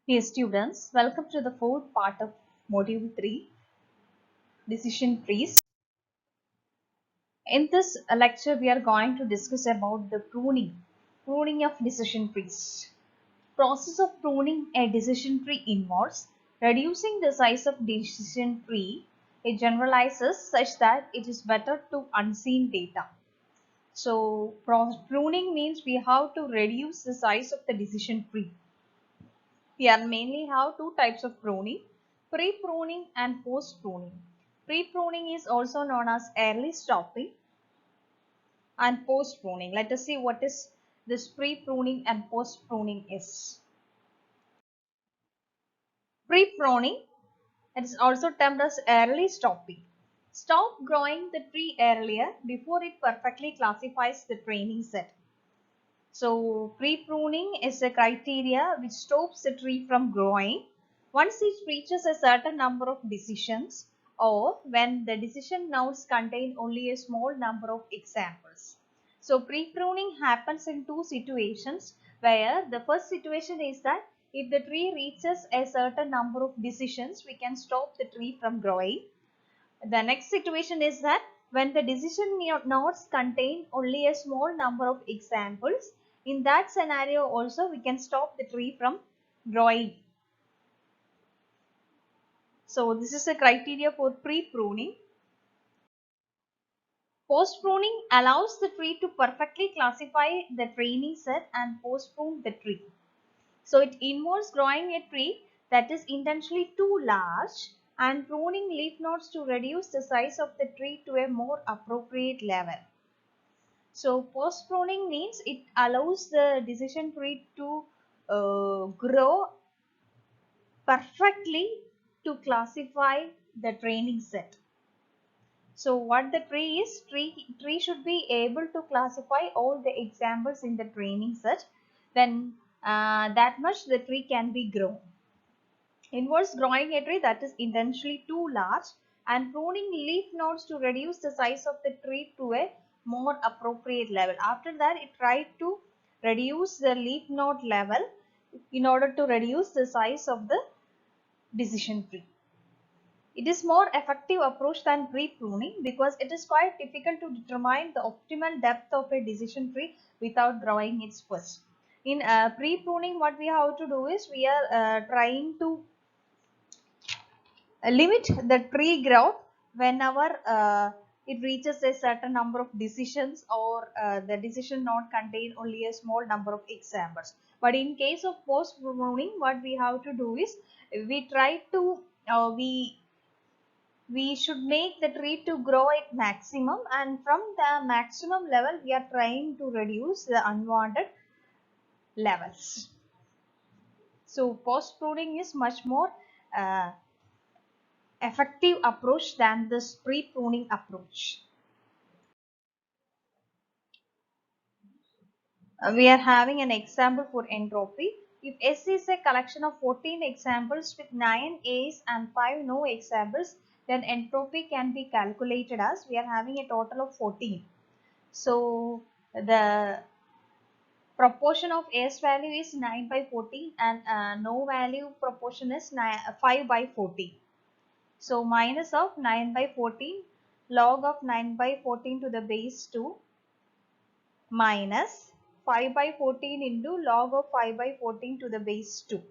Dear students, welcome to the fourth part of Module 3, Decision Trees. In this lecture, we are going to discuss about the pruning of decision trees. Process of pruning a decision tree involves reducing the size of decision tree. It generalizes such that it is better to unseen data. So, pruning means we have to reduce the size of the decision tree. We are mainly have two types of pruning, pre-pruning and post-pruning. Pre-pruning is also known as early stopping and post-pruning. Let us see what is this pre-pruning and post-pruning is. Pre-pruning, it is also termed as early stopping. Stop growing the tree earlier before it perfectly classifies the training set. So pre-pruning is a criteria which stops the tree from growing once it reaches a certain number of decisions or when the decision nodes contain only a small number of examples. So pre-pruning happens in two situations, where the first situation is that if the tree reaches a certain number of decisions, we can stop the tree from growing. The next situation is that when the decision nodes contain only a small number of examples, in that scenario also we can stop the tree from growing. So this is a criteria for pre-pruning. Post-pruning allows the tree to perfectly classify the training set and post-prune the tree. So it involves growing a tree that is intentionally too large and pruning leaf nodes to reduce the size of the tree to a more appropriate level. So post pruning means it allows the decision tree to grow perfectly to classify the training set. So what the tree is, tree should be able to classify all the examples in the training set. Then that much the tree can be grown. Involves growing a tree that is intentionally too large and pruning leaf nodes to reduce the size of the tree to a more appropriate level. After that, it tried to reduce the leaf node level in order to reduce the size of the decision tree. It is more effective approach than pre-pruning because it is quite difficult to determine the optimal depth of a decision tree without growing its first. In pre-pruning, what we have to do is we are trying to limit the tree growth whenever it reaches a certain number of decisions or the decision not contain only a small number of examples. But in case of post pruning, what we have to do is we try to we should make the tree to grow at maximum, and from the maximum level we are trying to reduce the unwanted levels. So post pruning is much more uh, effective approach than this pre-pruning approach. We are having an example for entropy. If S is a collection of 14 examples with 9 A's and 5 no examples, then entropy can be calculated as we are having a total of 14. So the proportion of A's value is 9 by 14 and no value proportion is 5 by 14. So minus of 9 by 14 log of 9 by 14 to the base 2 minus 5 by 14 into log of 5 by 14 to the base 2.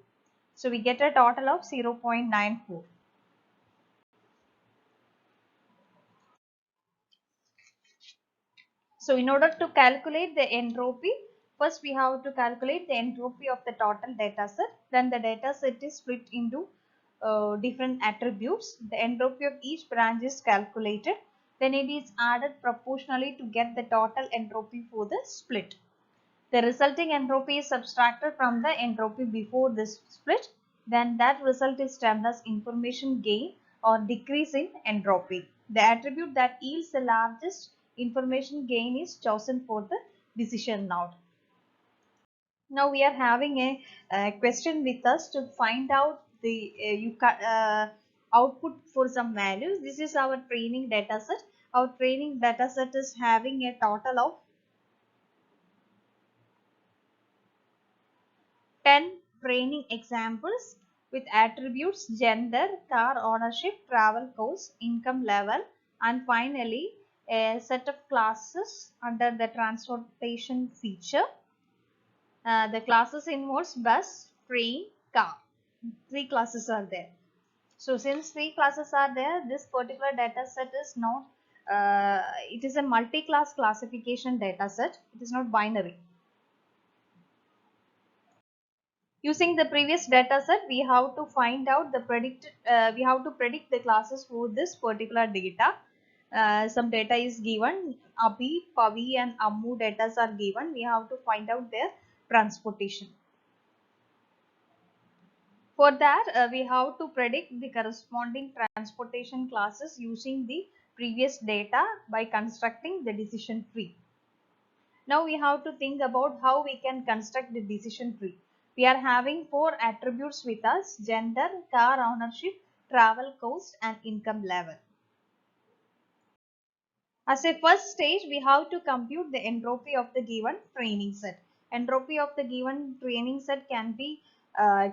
So we get a total of 0.94. So in order to calculate the entropy, first we have to calculate the entropy of the total data set. Then the data set is split into different attributes. The entropy of each branch is calculated. Then it is added proportionally to get the total entropy for the split. The resulting entropy is subtracted from the entropy before this split. Then that result is termed as information gain or decrease in entropy. The attribute that yields the largest information gain is chosen for the decision node. Now we are having a question with us to find out the output for some values. This is our training data set. Our training data set is having a total of 10 training examples with attributes gender, car ownership, travel cost, income level, and finally a set of classes under the transportation feature. The classes involves bus, train, car. Three classes are there. So since three classes are there, this particular data set is not, it is a multi-class classification data set. It is not binary. Using the previous data set, we have to find out the we have to predict the classes for this particular data. Some data is given, Abhi, Pavi and Ammu data are given. We have to find out their transportation. For that, we have to predict the corresponding transportation classes using the previous data by constructing the decision tree. Now we have to think about how we can construct the decision tree. We are having four attributes with us: gender, car ownership, travel cost and income level. As a first stage, we have to compute the entropy of the given training set. Entropy of the given training set can be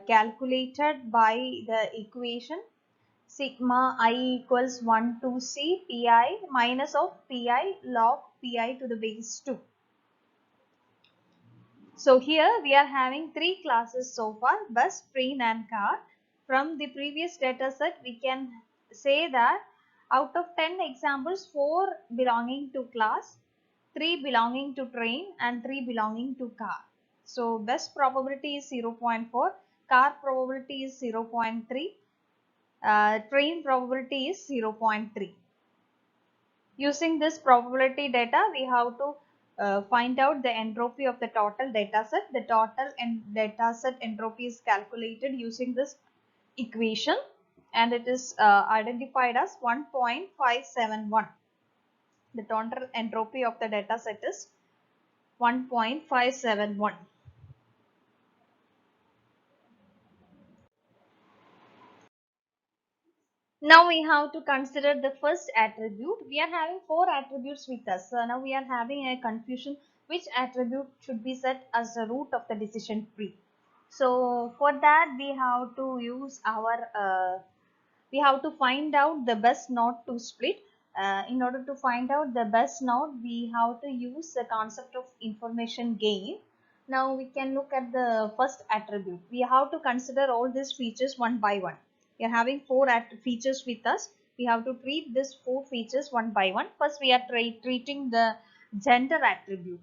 calculated by the equation sigma I equals 1 to C Pi minus of Pi log Pi to the base 2. So here we are having three classes so far: bus, train and car. From the previous data set, we can say that out of 10 examples, 4 belonging to class, 3 belonging to train and 3 belonging to car. So bus probability is 0.4, car probability is 0.3, train probability is 0.3. Using this probability data, we have to find out the entropy of the total data set. The total data set entropy is calculated using this equation and it is identified as 1.571. The total entropy of the data set is 1.571. Now we have to consider the first attribute. We are having four attributes with us. So now we are having a confusion which attribute should be set as the root of the decision tree. So for that we have to use our, we have to find out the best node to split. In order to find out the best node, we have to use the concept of information gain. Now we can look at the first attribute. We have to consider all these features one by one. We are having four features with us. We have to treat these four features one by one. First we are treating the gender attribute.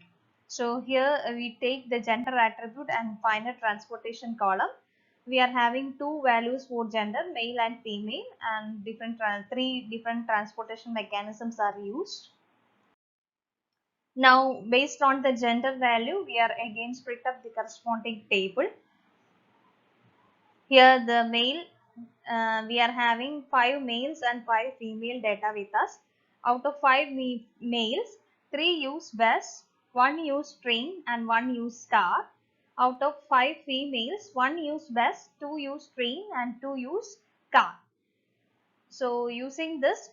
So here we take the gender attribute and find a transportation column. We are having two values for gender, male and female, and three different transportation mechanisms are used. Now based on the gender value, we are again split up the corresponding table. Here the male, we are having 5 males and 5 female data with us. Out of 5 males, 3 use bus, 1 use train and 1 use car. Out of 5 females, 1 use bus, 2 use train and 2 use car. So using this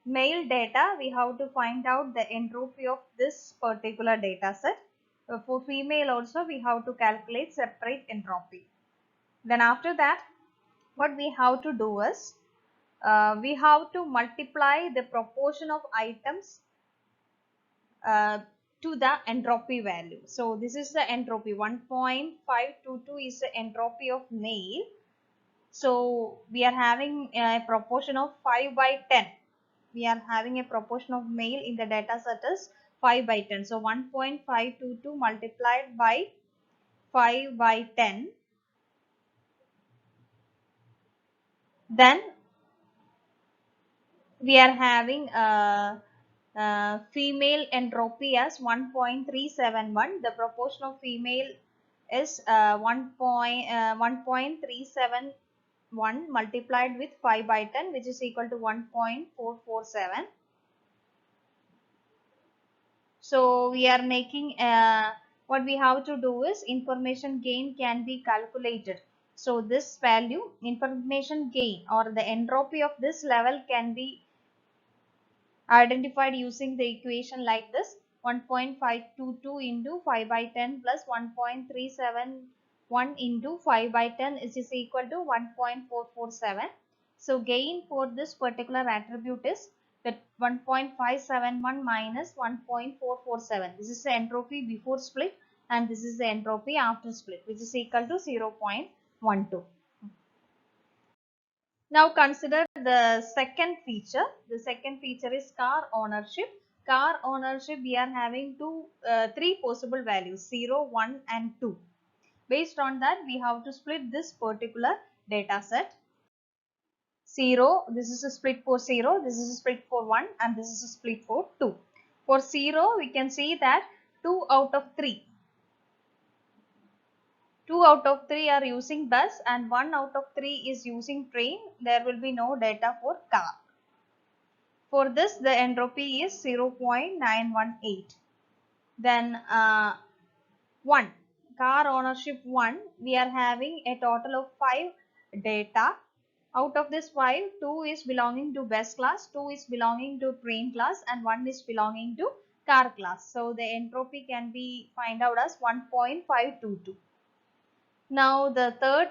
male data, we have to find out the entropy of this particular data set. For female also, we have to calculate separate entropy. Then after that, what we have to do is, we have to multiply the proportion of items to the entropy value. So this is the entropy. 1.522 is the entropy of male. So we are having a proportion of 5 by 10. We are having a proportion of male in the data set is 5 by 10. So 1.522 multiplied by 5 by 10. Then we are having female entropy as 1.371. The proportion of female is 1.371 multiplied with 5 by 10, which is equal to 1.447. So we are making, what we have to do is information gain can be calculated. So this value, information gain or the entropy of this level, can be identified using the equation like this: 1.522 into 5 by 10 plus 1.371 1 into 5 by 10 is equal to 1.447. So gain for this particular attribute is that 1.571 minus 1.447. This is the entropy before split and this is the entropy after split, which is equal to 0.12. Now consider the second feature. The second feature is car ownership. Car ownership, we are having three possible values, 0, 1 and 2. Based on that, we have to split this particular data set. 0, this is a split for 0, this is a split for 1 and this is a split for 2. For 0, we can see that 2 out of 3. 2 out of 3 are using bus and 1 out of 3 is using train. There will be no data for car. For this, the entropy is 0.918. Then 1. Car ownership 1, we are having a total of 5 data. Out of this 5, 2 is belonging to bus class, 2 is belonging to train class and 1 is belonging to car class. So the entropy can be find out as 1.522. Now the third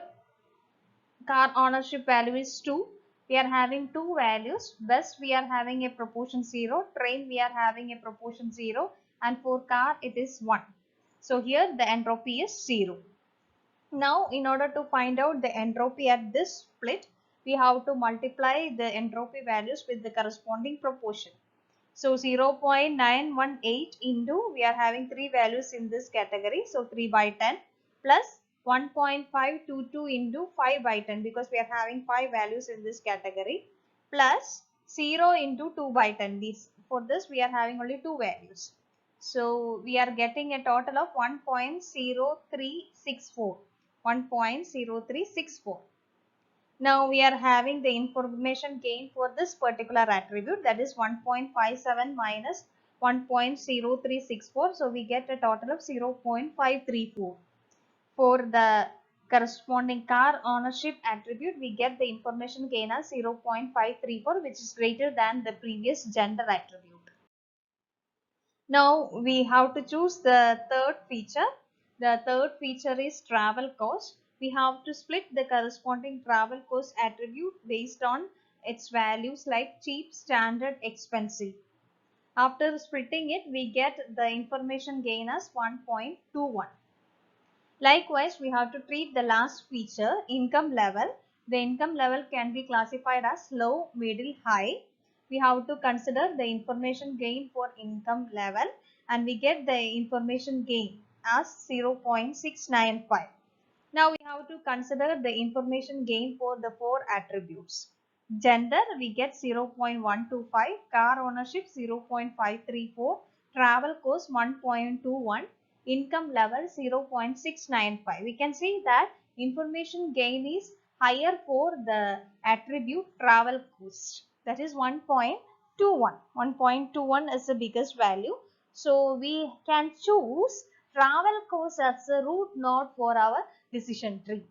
car ownership value is 2. We are having two values. Bus we are having a proportion 0, train we are having a proportion 0 and for car it is 1. So here the entropy is 0. Now in order to find out the entropy at this split, we have to multiply the entropy values with the corresponding proportion. So 0.918 into, we are having three values in this category. So 3 by 10 plus 1.522 into 5 by 10 because we are having 5 values in this category plus 0 into 2 by 10. For this we are having only 2 values. So we are getting a total of 1.0364. 1.0364. Now we are having the information gain for this particular attribute, that is 1.57 minus 1.0364. So we get a total of 0.534. For the corresponding car ownership attribute, we get the information gain as 0.534, which is greater than the previous gender attribute. Now we have to choose the third feature. The third feature is travel cost. We have to split the corresponding travel cost attribute based on its values like cheap, standard, expensive. After splitting it, we get the information gain as 1.21. Likewise, we have to treat the last feature, income level. The income level can be classified as low, middle, high. We have to consider the information gain for income level and we get the information gain as 0.695. Now we have to consider the information gain for the four attributes. Gender, we get 0.125, car ownership 0.534, travel cost 1.21, income level 0.695. We can see that information gain is higher for the attribute travel cost, that is 1.21. 1.21 is the biggest value. So we can choose travel cost as a root node for our decision tree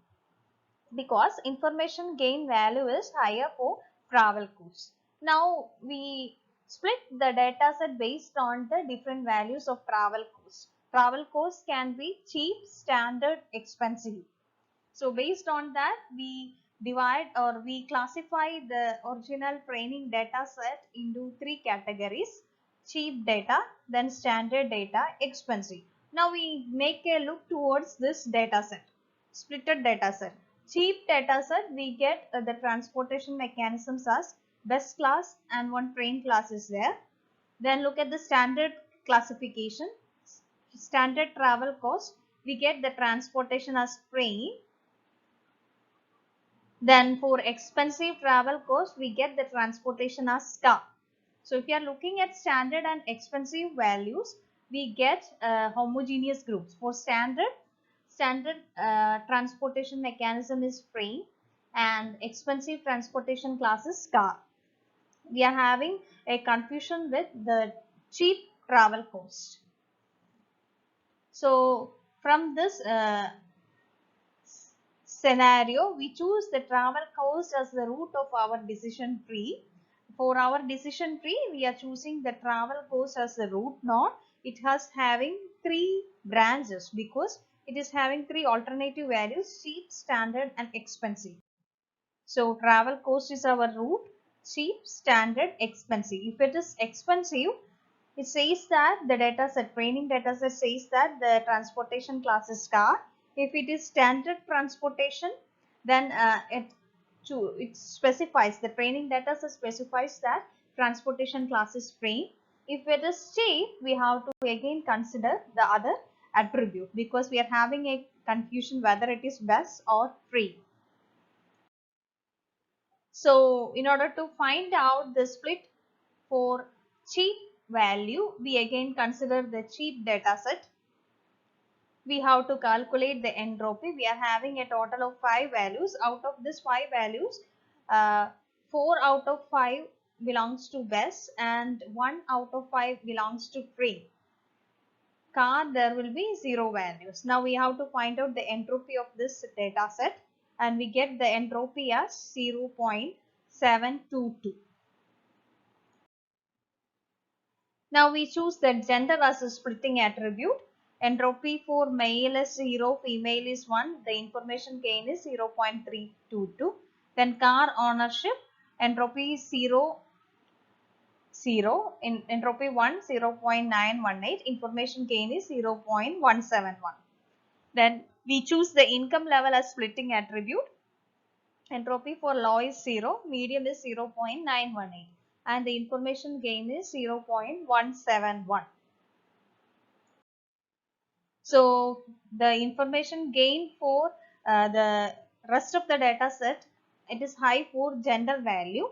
because information gain value is higher for travel cost. Now we split the data set based on the different values of travel cost. Travel cost can be cheap, standard, expensive. So based on that, we divide or we classify the original training data set into three categories: cheap data, then standard data, expensive. Now we make a look towards this data set, splitted data set. Cheap data set, we get the transportation mechanisms as bus class and one train class is there. Then look at the standard classification. Standard travel cost, we get the transportation as train. Then for expensive travel cost, we get the transportation as car. So if you are looking at standard and expensive values, we get homogeneous groups. For standard transportation mechanism is train and expensive transportation class is car. We are having a confusion with the cheap travel cost. So from this scenario, we choose the travel cost as the root of our decision tree. For our decision tree, we are choosing the travel cost as the root node. It has having three branches because it is having three alternative values: cheap, standard and expensive. So travel cost is our route: cheap, standard, expensive. If it is expensive, it says that the data set, training data set says that the transportation class is car. If it is standard transportation, then it specifies, the training data set specifies that transportation class is train. If it is cheap, we have to again consider the other attribute, because we are having a confusion whether it is bus or train. So in order to find out the split for cheap value, we again consider the cheap data set. We have to calculate the entropy. We are having a total of 5 values. Out of this 5 values, 4 out of 5 belongs to bus and 1 out of 5 belongs to train. Car, there will be 0 values. Now we have to find out the entropy of this data set, and we get the entropy as 0.722. Now we choose the gender as a splitting attribute. Entropy for male is 0, female is 1. The information gain is 0.322. Then car ownership, entropy is 0, 0. In entropy 1, 0.918. Information gain is 0.171. Then we choose the income level as splitting attribute. Entropy for low is 0, medium is 0.918, and the information gain is 0.171. So the information gain for the rest of the data set, it is high for gender value.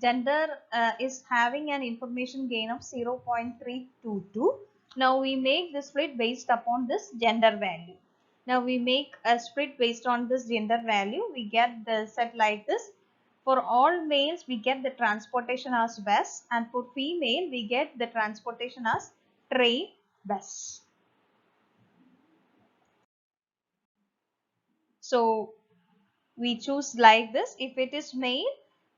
Gender is having an information gain of 0.322. Now we make the split based upon this gender value. Now we make a split based on this gender value. We get the set like this. For all males, we get the transportation as bus, and for female, we get the transportation as train bus. So we choose like this. If it is male,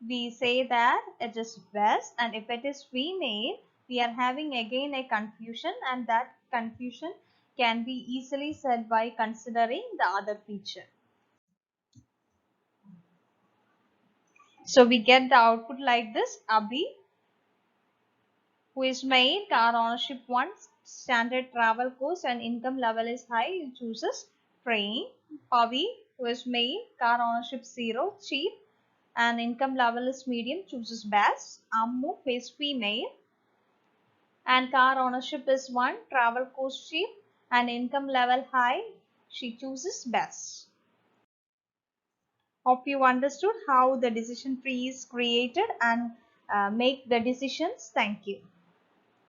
we say that it is bus, and if it is female, we are having again a confusion, and that confusion can be easily said by considering the other feature. So we get the output like this. Abhi, who is male, car ownership 1, standard travel cost and income level is high, he chooses train. Pavi, who is male, car ownership 0, cheap and income level is medium, chooses bus. Ammu, who is female and car ownership is 1, travel cost cheap and income level high, she chooses bus. Hope you understood how the decision tree is created and make the decisions. Thank you.